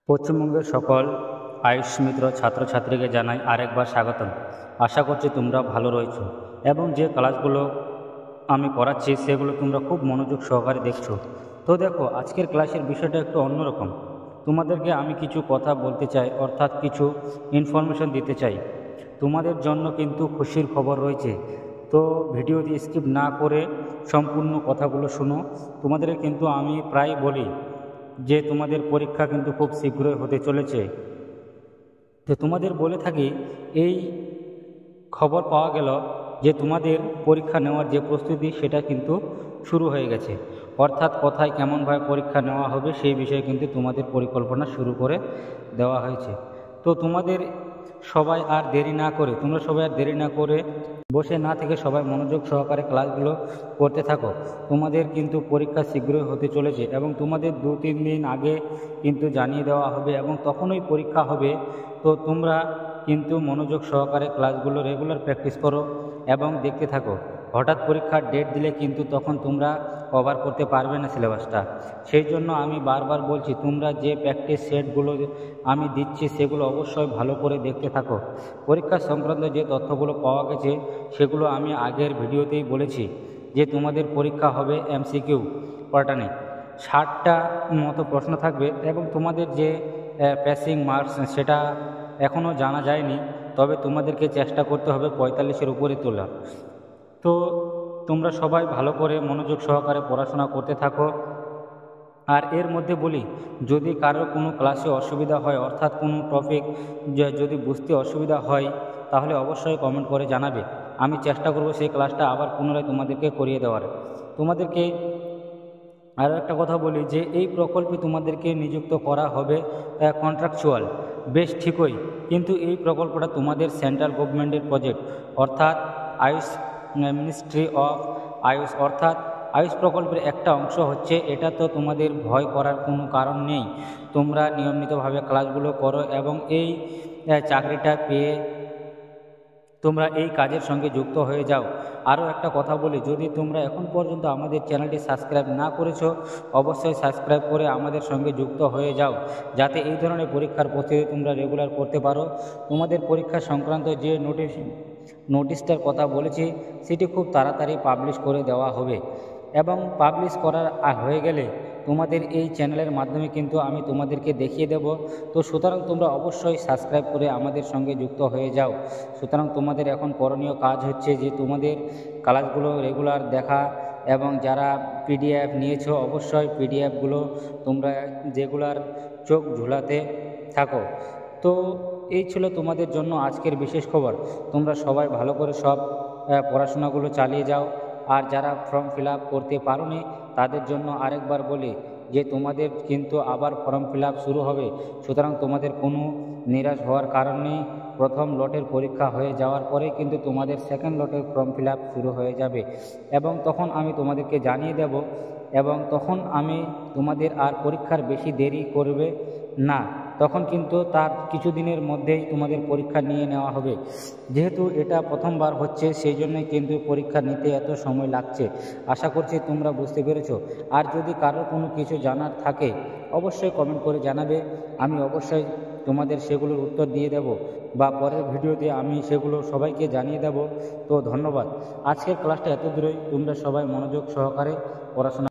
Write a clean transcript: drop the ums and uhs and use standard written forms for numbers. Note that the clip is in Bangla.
পশ্চিমবঙ্গের সকল আয়ুষ মিত্র ছাত্রছাত্রীকে জানাই আরেকবার স্বাগতম। আশা করছি তোমরা ভালো রয়েছো এবং যে ক্লাসগুলো আমি করাচ্ছি সেগুলো তোমরা খুব মনোযোগ সহকারে দেখছো। তো দেখো, আজকের ক্লাসের বিষয়টা একটু অন্যরকম। তোমাদেরকে আমি কিছু কথা বলতে চাই, অর্থাৎ কিছু ইনফরমেশন দিতে চাই। তোমাদের জন্য কিন্তু খুশির খবর রয়েছে। তো ভিডিওটি স্কিপ না করে সম্পূর্ণ কথাগুলো শোনো। তোমাদেরকে কিন্তু আমি প্রায় বলি যে তোমাদের পরীক্ষা কিন্তু খুব শীঘ্রই হতে চলেছে। তো তোমাদের বলে থাকি, এই খবর পাওয়া গেল যে তোমাদের পরীক্ষা নেওয়ার যে প্রস্তুতি সেটা কিন্তু শুরু হয়ে গেছে। অর্থাৎ কোথায় কেমনভাবে পরীক্ষা নেওয়া হবে সেই বিষয়ে কিন্তু তোমাদের পরিকল্পনা শুরু করে দেওয়া হয়েছে। তো তোমাদের সবাই আর দেরি না করে বসে না থেকে সবাই মনোযোগ সহকারে ক্লাসগুলো করতে থাকো। তোমাদের কিন্তু পরীক্ষা শীঘ্রই হতে চলেছে এবং তোমাদের 2-3 দিন আগে কিন্তু জানিয়ে দেওয়া হবে এবং তখনই পরীক্ষা হবে। তো তোমরা কিন্তু মনোযোগ সহকারে ক্লাসগুলো রেগুলার প্র্যাকটিস করো এবং দেখতে থাকো। হঠাৎ পরীক্ষার ডেট দিলে কিন্তু তখন তোমরা কভার করতে পারবে না সিলেবাসটা। সেই জন্য আমি বারবার বলছি, তোমরা যে প্র্যাকটিস সেটগুলো আমি দিচ্ছি সেগুলো অবশ্যই ভালো করে দেখতে থাকো। পরীক্ষা সংক্রান্ত যে তথ্যগুলো পাওয়া গেছে সেগুলো আমি আগের ভিডিওতেই বলেছি যে তোমাদের পরীক্ষা হবে এমসিকিউ প্যাটার্নে। 60টা মতো প্রশ্ন থাকবে এবং তোমাদের যে প্যাসিং মার্কস সেটা এখনও জানা যায়নি, তবে তোমাদেরকে চেষ্টা করতে হবে 45-এর উপরে তোলা। তো তোমরা সবাই ভালো করে মনোযোগ সহকারে পড়াশোনা করতে থাকো। আর এর মধ্যে বলি, যদি কারোর কোনো ক্লাসে অসুবিধা হয়, অর্থাৎ কোনো টপিক যদি বুঝতে অসুবিধা হয়, তাহলে অবশ্যই কমেন্ট করে জানাবে। আমি চেষ্টা করব সেই ক্লাসটা আবার পুনরায় তোমাদেরকে করিয়ে দেওয়ার। তোমাদেরকে আরও একটা কথা বলি যে এই প্রকল্পে তোমাদেরকে নিযুক্ত করা হবে কন্ট্রাকচুয়াল, বেশ ঠিকই, কিন্তু এই প্রকল্পটা তোমাদের সেন্ট্রাল গভর্নমেন্টের প্রজেক্ট, অর্থাৎ আয়ুষ মিনিস্ট্রি অফ আয়ুষ, অর্থাৎ আয়ুষ প্রকল্পের একটা অংশ হচ্ছে এটা। তো তোমাদের ভয় করার কোনো কারণ নেই। তোমরা নিয়মিতভাবে ক্লাসগুলো করো এবং এই চাকরিটা পেয়ে তোমরা এই কাজের সঙ্গে যুক্ত হয়ে যাও। আরও একটা কথা বলি, যদি তোমরা এখন পর্যন্ত আমাদের চ্যানেলটি সাবস্ক্রাইব না করেছো, অবশ্যই সাবস্ক্রাইব করে আমাদের সঙ্গে যুক্ত হয়ে যাও, যাতে এই ধরনের পরীক্ষার প্রস্তুতি তোমরা রেগুলার করতে পারো। তোমাদের পরীক্ষা সংক্রান্ত যে নোটিশটার কথা বলেছি সেটি খুব তাড়াতাড়ি পাবলিশ করে দেওয়া হবে এবং পাবলিশ করার হয়ে গেলে তোমাদের এই চ্যানেলের মাধ্যমে কিন্তু আমি তোমাদেরকে দেখিয়ে দেব। তো সুতরাং তোমরা অবশ্যই সাবস্ক্রাইব করে আমাদের সঙ্গে যুক্ত হয়ে যাও। সুতরাং তোমাদের এখন করণীয় কাজ হচ্ছে যে তোমাদের ক্লাসগুলো রেগুলার দেখা এবং যারা পিডিএফ নিয়েছো অবশ্যই পিডিএফগুলো তোমরা রেগুলার চোখ ঝুলাতে থাকো। তো এই ছিল তোমাদের জন্য আজকের বিশেষ খবর। তোমরা সবাই ভালো করে সব পড়াশোনাগুলো চালিয়ে যাও। আর যারা ফর্ম ফিল আপ করতে পারোনি তাদের জন্য আরেকবার বলি যে তোমাদের কিন্তু আবার ফর্ম ফিল আপ শুরু হবে। সুতরাং তোমাদের কোনো নিরাশ হওয়ার কারণ নেই। প্রথম লটের পরীক্ষা হয়ে যাওয়ার পরে কিন্তু তোমাদের সেকেন্ড লটের ফর্ম ফিল আপ শুরু হয়ে যাবে এবং তখন আমি তোমাদেরকে জানিয়ে দেব এবং তখন আমি তোমাদের আর পরীক্ষার বেশি দেরি করবে না। তখন কিন্তু তার কিছুদিনের মধ্যেই তোমাদের পরীক্ষা নিয়ে নেওয়া হবে। যেহেতু এটা প্রথমবার হচ্ছে সেই জন্যই কিন্তু পরীক্ষা নিতে এত সময় লাগছে। আশা করছি তোমরা বুঝতে পেরেছো। আর যদি কারোর কোনো কিছু জানার থাকে অবশ্যই কমেন্ট করে জানাবে, আমি অবশ্যই তোমাদের সেগুলোর উত্তর দিয়ে দেব বা পরের ভিডিওতে আমি সেগুলো সবাইকে জানিয়ে দেব। তো ধন্যবাদ। আজকের ক্লাসটা এত দূরই। তোমরা সবাই মনোযোগ সহকারে পড়াশোনা